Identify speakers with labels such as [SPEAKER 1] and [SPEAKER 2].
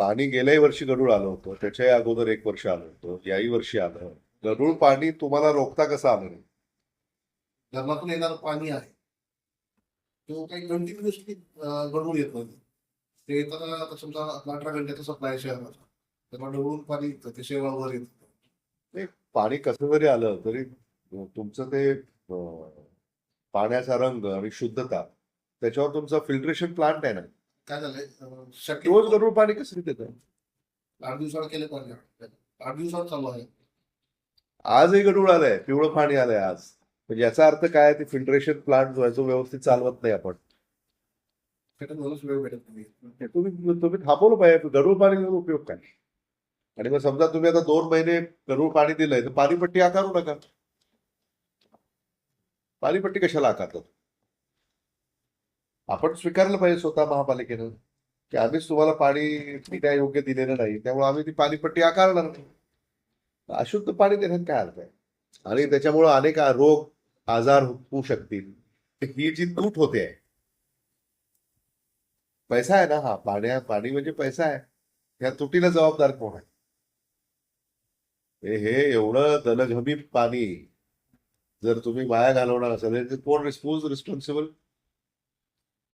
[SPEAKER 1] पाणी गेल्याही वर्षी गढूळ आलं होतं, त्याच्याही अगोदर एक वर्ष आलं होतं, याही वर्षी आलं. गढूळ पाणी तुम्हाला रोखता कसं आलं नाही?
[SPEAKER 2] धरणातून येणारं पाणी आहे तो काही कंटिन्युअसली गढूळ येत नाही. ते येताना आता समजा 18 घंट्याचा सप्लाय शहराचा, तेव्हा ढवळून पाणी येतं, ते शेवाळवर येतं.
[SPEAKER 1] ते पाणी कसं जरी आलं तरी तुमचं ते पाण्याचा रंग आणि शुद्धता त्याच्यावर तुमचा फिल्ट्रेशन प्लांट आहे ना.
[SPEAKER 2] काय झालंय
[SPEAKER 1] रोज
[SPEAKER 2] शक्यतो
[SPEAKER 1] गढूळ पाणी कसं देतं?
[SPEAKER 2] 8 दिवसाला केले पाणी 8 दिवसात चालू आहे.
[SPEAKER 1] आजही गढूळ आलंय, पिवळं पाणी आलंय आज. म्हणजे याचा अर्थ काय? ते फिल्ट्रेशन प्लांट जो आहे तो व्यवस्थित चालवत नाही आपण.
[SPEAKER 2] त्याच्यात म्हणूनच वेळ भेटत नाही.
[SPEAKER 1] हे तुम्ही तुम्ही थांबवलं पाहिजे. गढूळ पाणी देऊन उपयोग काय? आणि मग समजा तुम्ही आता 2 महिने गढूळ पाणी दिलंय तर पाणीपट्टी आकारू नका. पाणीपट्टी कशाला आकारतात? आपण स्वीकारलं पाहिजे स्वतः महापालिकेनं की आम्हीच तुम्हाला पाणी पिण्यायोग्य दिलेलं नाही, त्यामुळे आम्ही ती पाणीपट्टी आकारणार नाही. अशुद्ध पाणी देण्यात काय अर्थ आहे? आणि त्याच्यामुळे अनेक रोग आजार होऊ शकतील. ही जी तूट होते आहे, पैसा आहे ना हा, पाणी म्हणजे पैसा आहे. त्या तुटीला जबाबदार कोण आहे? हे एवढं दलघमी पाणी जर तुम्ही वाया घालवणार असाल तर कोण रिस्पॉन्सिबल?